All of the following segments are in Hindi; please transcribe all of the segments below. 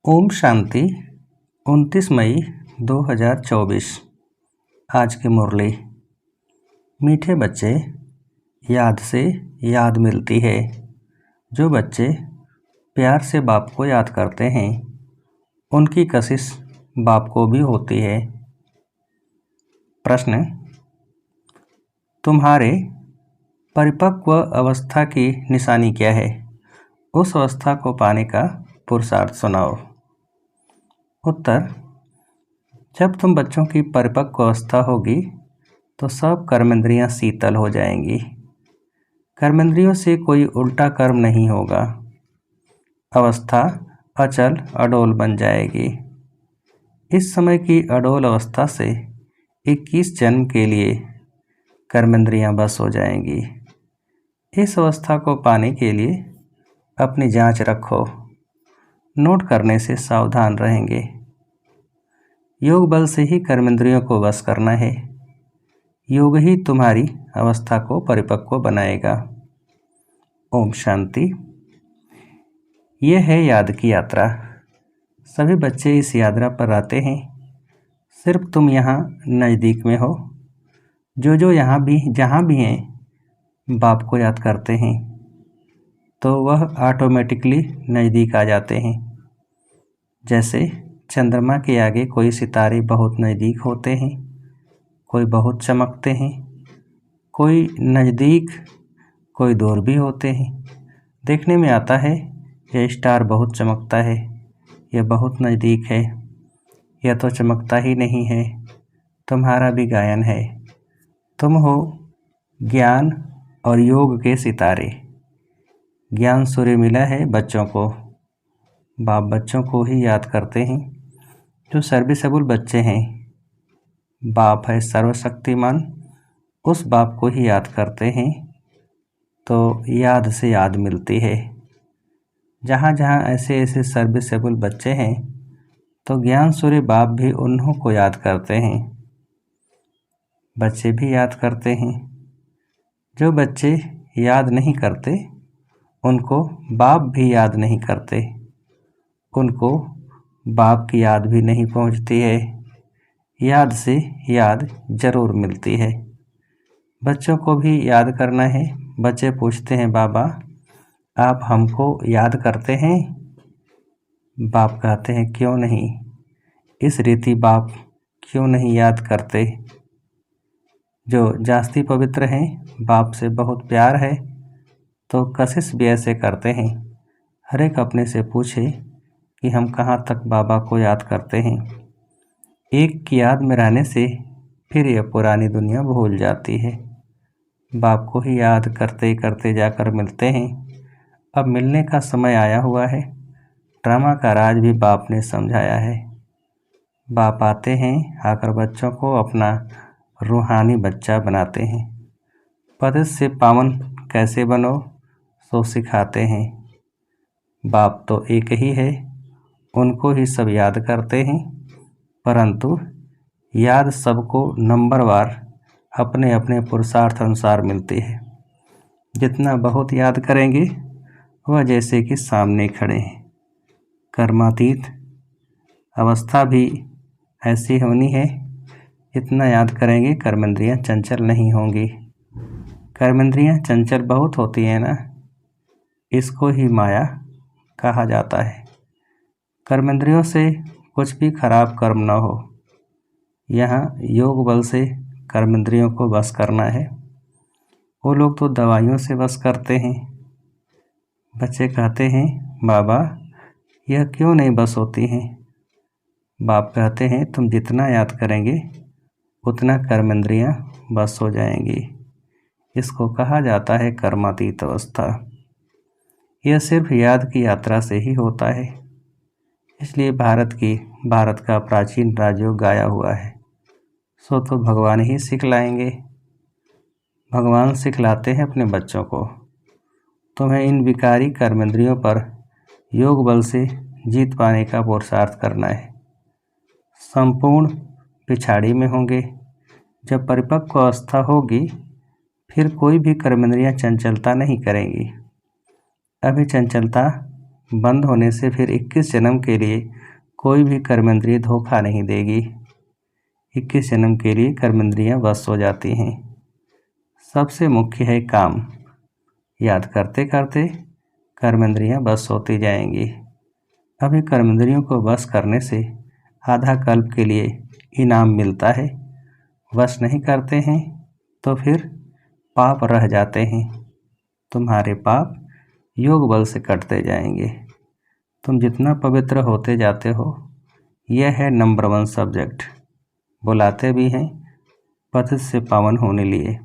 ओम शांति 29 मई 2024। आज की मुरली। मीठे बच्चे, याद से याद मिलती है। जो बच्चे प्यार से बाप को याद करते हैं उनकी कशिश बाप को भी होती है। प्रश्न: तुम्हारे परिपक्व अवस्था की निशानी क्या है? उस अवस्था को पाने का पुरुषार्थ सुनाओ। उत्तर: जब तुम बच्चों की परिपक्व अवस्था होगी तो सब कर्मेंद्रियां शीतल हो जाएंगी। कर्मेंद्रियों से कोई उल्टा कर्म नहीं होगा। अवस्था अचल अडोल बन जाएगी। इस समय की अडोल अवस्था से 21 जन्म के लिए कर्मेंद्रियां बस हो जाएंगी। इस अवस्था को पाने के लिए अपनी जांच रखो। नोट करने से सावधान रहेंगे। योग बल से ही कर्मेंद्रियों को वश करना है। योग ही तुम्हारी अवस्था को परिपक्व बनाएगा। ओम शांति। यह है याद की यात्रा। सभी बच्चे इस यात्रा पर आते हैं। सिर्फ तुम यहाँ नज़दीक में हो। जो जहाँ भी हैं बाप को याद करते हैं तो वह ऑटोमेटिकली नज़दीक आ जाते हैं। जैसे चंद्रमा के आगे कोई सितारे बहुत नज़दीक होते हैं, कोई बहुत चमकते हैं, कोई नज़दीक कोई दूर भी होते हैं। देखने में आता है यह स्टार बहुत चमकता है, यह बहुत नज़दीक है, यह तो चमकता ही नहीं है। तुम्हारा भी गायन है। तुम हो ज्ञान और योग के सितारे। ज्ञान सूर्य मिला है बच्चों को। बाप बच्चों को ही याद करते हैं। जो सर्विसेबल बच्चे हैं, बाप है सर्वशक्तिमान, उस बाप को ही याद करते हैं तो याद से याद मिलती है। जहाँ जहाँ ऐसे ऐसे सर्विसेबल बच्चे हैं तो ज्ञान सूर्य बाप भी उन्हों को याद करते हैं। बच्चे भी याद करते हैं। जो बच्चे याद नहीं करते उनको बाप भी याद नहीं करते। उनको बाप की याद भी नहीं पहुंचती है। याद से याद जरूर मिलती है। बच्चों को भी याद करना है। बच्चे पूछते हैं, बाबा आप हमको याद करते हैं? बाप कहते हैं, क्यों नहीं। इस रीति बाप क्यों नहीं याद करते। जो जास्ती पवित्र हैं, बाप से बहुत प्यार है तो कशिश भी ऐसे करते हैं। हर एक अपने से पूछे कि हम कहाँ तक बाबा को याद करते हैं। एक की याद में रहने से फिर यह पुरानी दुनिया भूल जाती है। बाप को ही याद करते करते जाकर मिलते हैं। अब मिलने का समय आया हुआ है। ड्रामा का राज भी बाप ने समझाया है। बाप आते हैं, आकर बच्चों को अपना रूहानी बच्चा बनाते हैं। पतित से पावन कैसे बनो सो सिखाते हैं। बाप तो एक ही है, उनको ही सब याद करते हैं, परंतु याद सबको नंबरवार अपने अपने पुरुषार्थ अनुसार मिलती है। जितना बहुत याद करेंगे वह जैसे कि सामने खड़े हैं। कर्मातीत अवस्था भी ऐसी होनी है। इतना याद करेंगे कर्मेंद्रियां चंचल नहीं होंगी। कर्मेंद्रियां चंचल बहुत होती हैं ना, इसको ही माया कहा जाता है। कर्मेंद्रियों से कुछ भी खराब कर्म न हो। यहाँ योग बल से कर्मेंद्रियों को बस करना है। वो लोग तो दवाइयों से बस करते हैं। बच्चे कहते हैं, बाबा यह क्यों नहीं बस होती हैं? बाप कहते हैं, तुम जितना याद करेंगे उतना कर्मेंद्रियां बस हो जाएंगी। इसको कहा जाता है कर्मातीत अवस्था। यह सिर्फ याद की यात्रा से ही होता है। इसलिए भारत का प्राचीन राजयोग गाया हुआ है। सो तो भगवान ही सिखलाएंगे। भगवान सिखलाते हैं अपने बच्चों को। तुम्हें इन विकारी कर्मेंद्रियों पर योग बल से जीत पाने का पुरुषार्थ करना है। संपूर्ण पिछाड़ी में होंगे। जब परिपक्व अवस्था होगी फिर कोई भी कर्मेंद्रियां चंचलता नहीं करेंगी। अभी चंचलता बंद होने से फिर 21 जन्म के लिए कोई भी कर्मेंद्रिय धोखा नहीं देगी। 21 जन्म के लिए कर्मेंद्रियाँ वश हो जाती हैं। सबसे मुख्य है काम। याद करते करते कर्मेंद्रियाँ वश होती जाएंगी। अभी कर्मेंद्रियों को वश करने से आधा कल्प के लिए इनाम मिलता है। वश नहीं करते हैं तो फिर पाप रह जाते हैं। तुम्हारे पाप योग बल से कटते जाएंगे। तुम जितना पवित्र होते जाते हो, यह है नंबर 1 सब्जेक्ट। बुलाते भी हैं पतित से पावन होने लिए,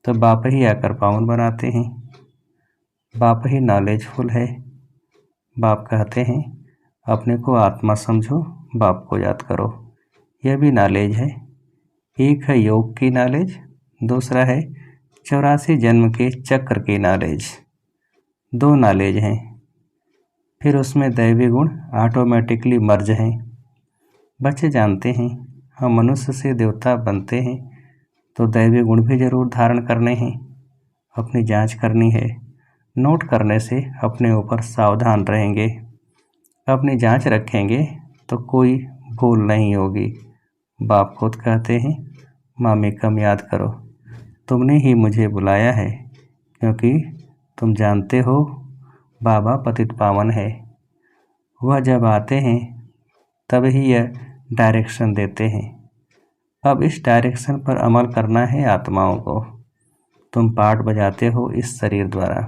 तो बाप ही आकर पावन बनाते हैं। बाप ही नॉलेजफुल है। बाप कहते हैं अपने को आत्मा समझो, बाप को याद करो। यह भी नॉलेज है। एक है योग की नॉलेज, दूसरा है 84 जन्म के चक्र की नॉलेज। 2 नॉलेज हैं। फिर उसमें दैवी गुण ऑटोमेटिकली मर्ज हैं। बच्चे जानते हैं हम मनुष्य से देवता बनते हैं तो दैवी गुण भी जरूर धारण करने हैं। अपनी जांच करनी है। नोट करने से अपने ऊपर सावधान रहेंगे। अपनी जांच रखेंगे तो कोई भूल नहीं होगी। बाप खुद कहते हैं मामी कम याद करो, तुमने ही मुझे बुलाया है, क्योंकि तुम जानते हो बाबा पतित पावन है। वह जब आते हैं तब ही यह डायरेक्शन देते हैं। अब इस डायरेक्शन पर अमल करना है आत्माओं को। तुम पार्ट बजाते हो इस शरीर द्वारा,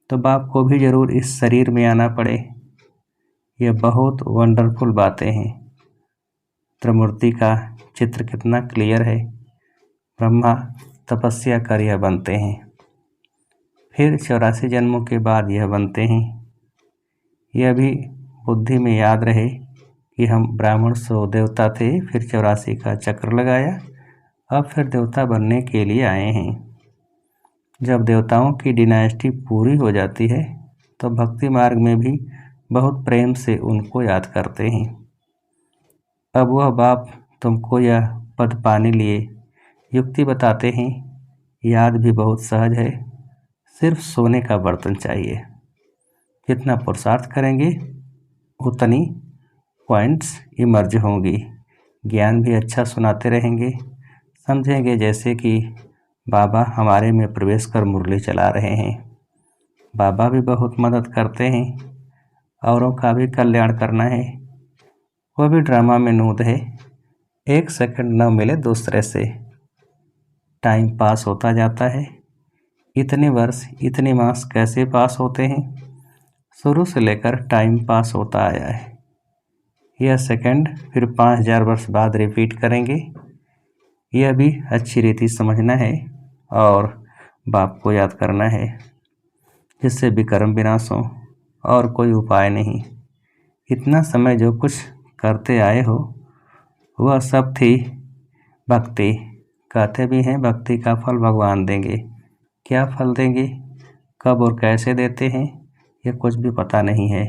तो बाप को भी जरूर इस शरीर में आना पड़े। यह बहुत वंडरफुल बातें हैं। त्रिमूर्ति का चित्र कितना क्लियर है। ब्रह्मा तपस्या कर यह बनते हैं, फिर 84 जन्मों के बाद यह बनते हैं। यह भी बुद्धि में याद रहे कि हम ब्राह्मण सो देवता थे, फिर 84 का चक्र लगाया, अब फिर देवता बनने के लिए आए हैं। जब देवताओं की डिनाइस्टी पूरी हो जाती है तो भक्ति मार्ग में भी बहुत प्रेम से उनको याद करते हैं। अब वह बाप तुमको यह पद पाने लिए युक्ति बताते हैं। याद भी बहुत सहज है, सिर्फ सोने का बर्तन चाहिए। जितना पुरुषार्थ करेंगे उतनी पॉइंट्स इमर्ज होंगी। ज्ञान भी अच्छा सुनाते रहेंगे। समझेंगे जैसे कि बाबा हमारे में प्रवेश कर मुरली चला रहे हैं। बाबा भी बहुत मदद करते हैं, औरों का भी कल्याण करना है। वह भी ड्रामा में नूद है। 1 सेकंड न मिले दूसरे से, टाइम पास होता जाता है। इतने वर्ष इतने मास कैसे पास होते हैं? शुरू से लेकर टाइम पास होता आया है। यह सेकंड फिर 5000 वर्ष बाद रिपीट करेंगे। यह भी अच्छी रीति समझना है और बाप को याद करना है, जिससे विकर्म विनाश हो, और कोई उपाय नहीं। इतना समय जो कुछ करते आए हो वह सब थी भक्ति। कहते भी हैं भक्ति का फल भगवान देंगे। क्या फल देंगे, कब और कैसे देते हैं, यह कुछ भी पता नहीं है।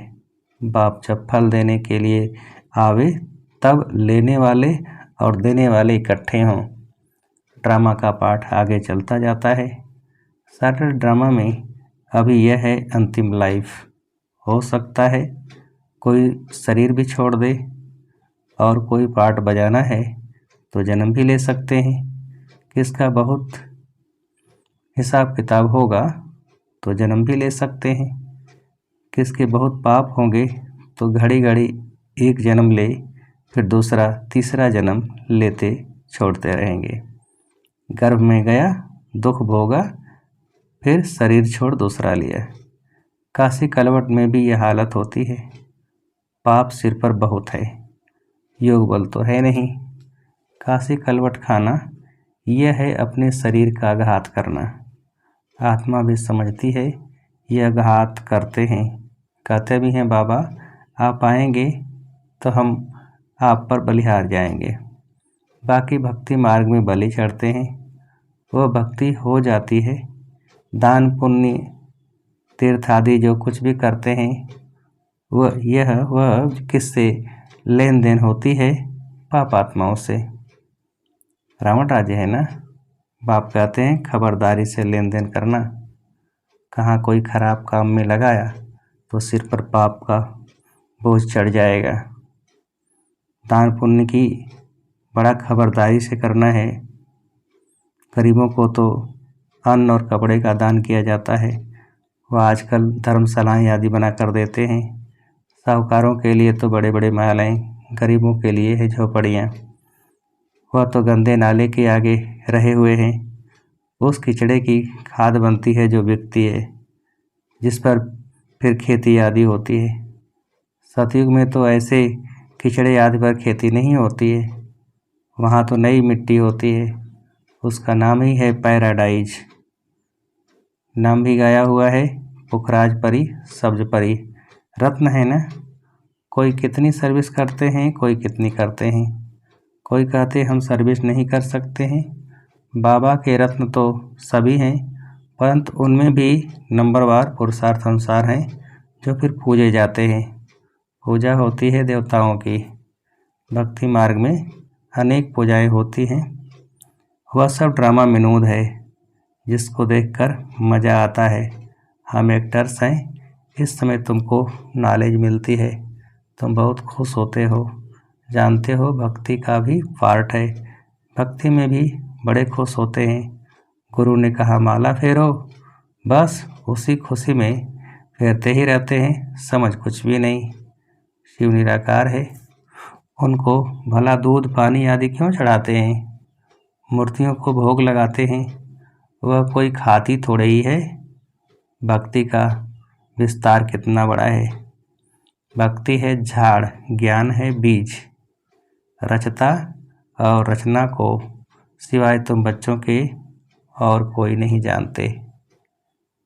बाप जब फल देने के लिए आवे तब लेने वाले और देने वाले इकट्ठे हों। ड्रामा का पाठ आगे चलता जाता है। सारे ड्रामा में अभी यह है अंतिम लाइफ। हो सकता है कोई शरीर भी छोड़ दे, और कोई पार्ट बजाना है तो जन्म भी ले सकते हैं। किसका बहुत हिसाब किताब होगा तो जन्म भी ले सकते हैं। किसके बहुत पाप होंगे तो घड़ी घड़ी एक जन्म ले, फिर दूसरा तीसरा जन्म लेते छोड़ते रहेंगे। गर्भ में गया, दुख भोगा, फिर शरीर छोड़ दूसरा लिया। काशी कलवट में भी यह हालत होती है। पाप सिर पर बहुत है, योग बल तो है नहीं। काशी कलवट खाना यह है अपने शरीर का घात करना। आत्मा भी समझती है यह घात करते हैं। कहते भी हैं बाबा आप आएंगे तो हम आप पर बलिहार जाएंगे। बाकी भक्ति मार्ग में बलि चढ़ते हैं, वह भक्ति हो जाती है। दान पुण्य तीर्थ आदि जो कुछ भी करते हैं वह किससे लेन देन होती है? पाप आत्माओं से। रावण राज्य है ना। बाप कहते हैं खबरदारी से लेन देन करना। कहाँ कोई खराब काम में लगाया तो सिर पर पाप का बोझ चढ़ जाएगा। दान पुण्य की बड़ा खबरदारी से करना है। गरीबों को तो अन्न और कपड़े का दान किया जाता है, वह आजकल धर्मशालाएँ आदि बना कर देते हैं। साहूकारों के लिए तो बड़े बड़े महलें, गरीबों के लिए है झोपड़ियाँ। वह तो गंदे नाले के आगे रहे हुए हैं। उस कीचड़े की खाद बनती है जो बिकती है, जिस पर फिर खेती आदि होती है। सतयुग में तो ऐसे कीचड़े आदि पर खेती नहीं होती है, वहाँ तो नई मिट्टी होती है। उसका नाम ही है पैराडाइज। नाम भी गाया हुआ है, पुखराज परी सब्ज परी। रत्न है ना। कोई कितनी सर्विस करते हैं, कोई कितनी करते हैं। कोई कहते हम सर्विस नहीं कर सकते हैं। बाबा के रत्न तो सभी हैं, परंतु उनमें भी नंबरवार पुरुषार्थ अनुसार हैं जो फिर पूजे जाते हैं। पूजा होती है देवताओं की। भक्ति मार्ग में अनेक पूजाएं होती हैं। वह सब ड्रामा विनोद है जिसको देखकर मज़ा आता है। हम एक्टर्स हैं, इस समय तुमको नॉलेज मिलती है, तुम बहुत खुश होते हो। जानते हो भक्ति का भी पार्ट है, भक्ति में भी बड़े खुश होते हैं। गुरु ने कहा माला फेरो, बस उसी खुशी में फेरते ही रहते हैं, समझ कुछ भी नहीं। शिव निराकार है, उनको भला दूध पानी आदि क्यों चढ़ाते हैं, मूर्तियों को भोग लगाते हैं, वह कोई खाती थोड़े ही है। भक्ति का विस्तार कितना बड़ा है। भक्ति है झाड़, ज्ञान है बीज। रचता और रचना को सिवाय तुम बच्चों के और कोई नहीं जानते।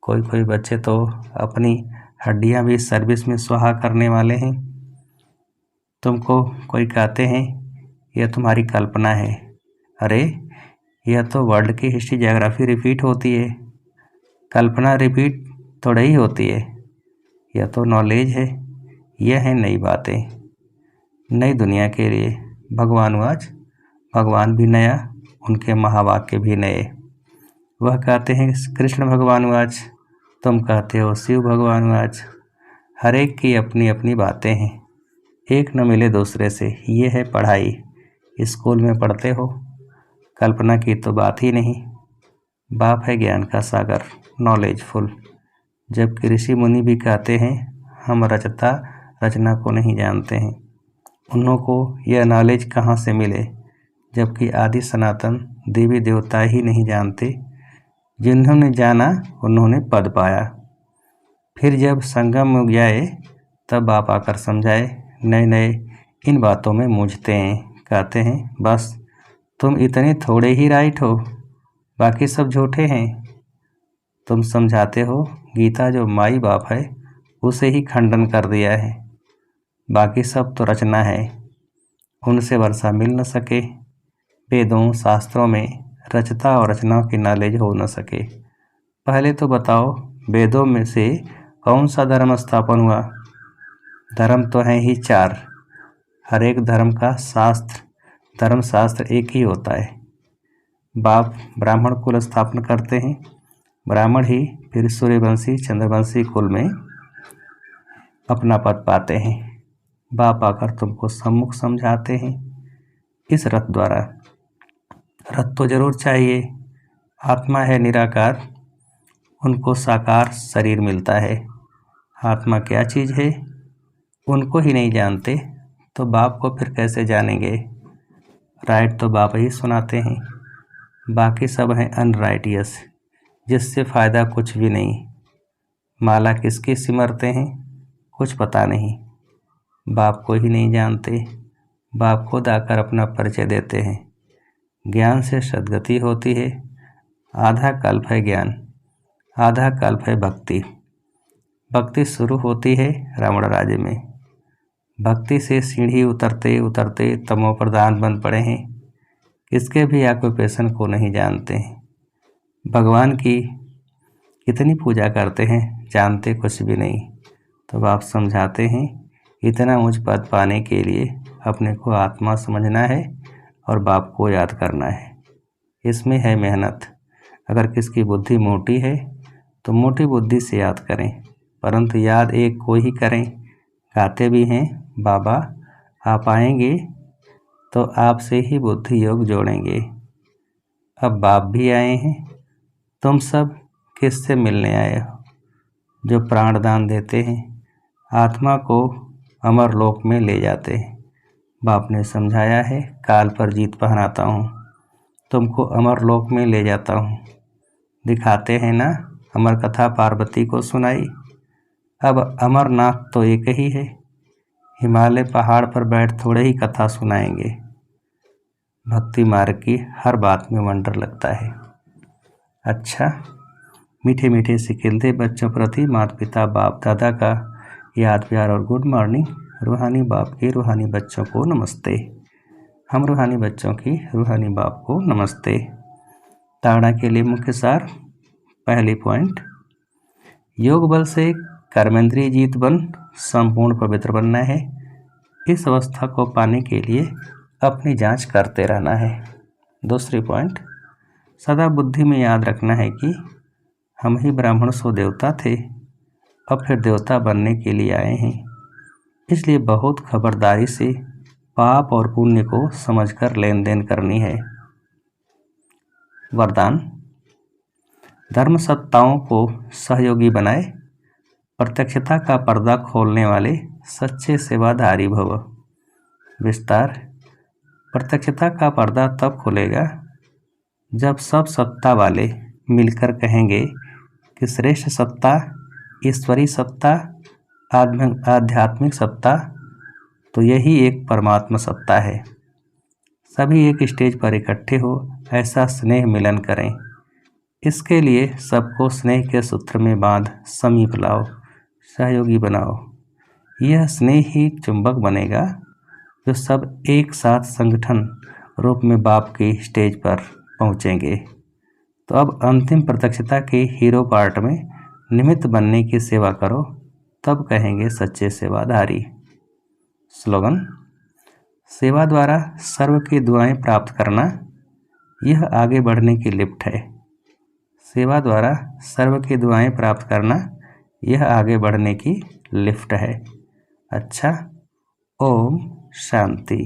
कोई बच्चे तो अपनी हड्डियां भी सर्विस में स्वाहा करने वाले हैं। तुमको कोई कहते हैं यह तुम्हारी कल्पना है। अरे यह तो वर्ल्ड की हिस्ट्री ज्योग्राफी रिपीट होती है, कल्पना रिपीट थोड़ी ही होती है। यह तो नॉलेज है, यह है नई बातें, नई दुनिया के लिए। भगवानवाच, भगवान भी नया, उनके महावाक्य भी नए। वह कहते हैं कृष्ण भगवानवाच, तुम कहते हो शिव भगवानवाच। हर एक की अपनी अपनी बातें हैं, एक न मिले दूसरे से। ये है पढ़ाई, स्कूल में पढ़ते हो, कल्पना की तो बात ही नहीं। बाप है ज्ञान का सागर, नॉलेजफुल। जबकि ऋषि मुनि भी कहते हैं हम रचता रचना को नहीं जानते हैं। उन्हों को यह नॉलेज कहाँ से मिले, जबकि आदि सनातन देवी देवता ही नहीं जानते। जिन्होंने जाना उन्होंने पद पाया। फिर जब संगम में जाए तब बाप आकर समझाए। नए नए इन बातों में मूझते हैं, कहते हैं बस तुम इतने थोड़े ही राइट हो, बाकी सब झूठे हैं। तुम समझाते हो गीता जो माई बाप है उसे ही खंडन कर दिया है, बाकी सब तो रचना है, उनसे वर्षा मिल न सके। वेदों शास्त्रों में रचता और रचना की नॉलेज हो न सके। पहले तो बताओ वेदों में से कौन सा धर्म स्थापन हुआ। धर्म तो हैं ही 4, हर एक धर्म का धर्मशास्त्र एक ही होता है। बाप ब्राह्मण कुल स्थापन करते हैं, ब्राह्मण ही फिर सूर्यवंशी चंद्रवंशी कुल में अपना पद पाते हैं। बाप आकर तुमको सम्मुख समझाते हैं इस रथ द्वारा। रथ तो जरूर चाहिए, आत्मा है निराकार, उनको साकार शरीर मिलता है। आत्मा क्या चीज़ है उनको ही नहीं जानते, तो बाप को फिर कैसे जानेंगे। राइट तो बाप ही सुनाते हैं, बाकी सब हैं अनराइटियस, जिससे फ़ायदा कुछ भी नहीं। माला किसकी सिमरते हैं कुछ पता नहीं, बाप को ही नहीं जानते। बाप खुद आकर अपना परिचय देते हैं। ज्ञान से सद्गति होती है। आधा कल्प है ज्ञान, आधा कल्प है भक्ति। भक्ति शुरू होती है रावण राज्य में। भक्ति से सीढ़ी उतरते उतरते तमो प्रधान बन पड़े हैं। किसके भी ऑक्यूपेशन को नहीं जानते हैं। भगवान की कितनी पूजा करते हैं, जानते कुछ भी नहीं। तो आप समझाते हैं इतना उच्च पद पाने के लिए अपने को आत्मा समझना है और बाप को याद करना है। इसमें है मेहनत। अगर किसकी बुद्धि मोटी है तो मोटी बुद्धि से याद करें, परंतु याद एक को ही करें। गाते भी हैं, बाबा आप आएंगे तो आपसे ही बुद्धि योग जोड़ेंगे। अब बाप भी आए हैं, तुम सब किससे मिलने आए हो? जो प्राणदान देते हैं, आत्मा को अमर लोक में ले जाते हैं। बाप ने समझाया है, काल पर जीत पहनाता हूँ, तुमको अमर लोक में ले जाता हूँ। दिखाते हैं ना, अमर कथा पार्वती को सुनाई। अब अमरनाथ तो एक ही है, हिमालय पहाड़ पर बैठ थोड़े ही कथा सुनाएंगे। भक्ति मार्ग की हर बात में वंडर लगता है। अच्छा, मीठे मीठे सिकिलते बच्चों प्रति माता पिता बाप दादा का याद प्यार और गुड मॉर्निंग। रूहानी बाप के रूहानी बच्चों को नमस्ते। हम रूहानी बच्चों की रूहानी बाप को नमस्ते। ताड़ना के लिए मुख्य सार। पहली पॉइंट, योग बल से कर्मेंद्रीय जीत बन संपूर्ण पवित्र बनना है। इस अवस्था को पाने के लिए अपनी जांच करते रहना है। दूसरी पॉइंट, सदा बुद्धि में याद रखना है कि हम ही ब्राह्मण सो देवता थे, अब फिर देवता बनने के लिए आए हैं। इसलिए बहुत खबरदारी से पाप और पुण्य को समझकर लेन देन करनी है। वरदान, धर्म सत्ताओं को सहयोगी बनाए, प्रत्यक्षता का पर्दा खोलने वाले सच्चे सेवाधारी भव। विस्तार, प्रत्यक्षता का पर्दा तब खुलेगा जब सब सत्ता वाले मिलकर कहेंगे कि श्रेष्ठ सत्ता, ईश्वरी सत्ता, आध्यात्मिक सत्ता तो यही एक परमात्मा सत्ता है। सभी एक स्टेज पर इकट्ठे हो ऐसा स्नेह मिलन करें। इसके लिए सबको स्नेह के सूत्र में बांध समीप लाओ, सहयोगी बनाओ। यह स्नेह ही चुंबक बनेगा जो सब एक साथ संगठन रूप में बाप की स्टेज पर पहुंचेंगे। तो अब अंतिम प्रत्यक्षता के हीरो पार्ट में निमित्त बनने की सेवा करो, तब कहेंगे सच्चे सेवाधारी। स्लोगन, सेवा द्वारा सर्व की दुआएं प्राप्त करना, यह आगे बढ़ने की लिफ्ट है। सेवा द्वारा सर्व की दुआएं प्राप्त करना, यह आगे बढ़ने की लिफ्ट है। अच्छा, ओम शांति।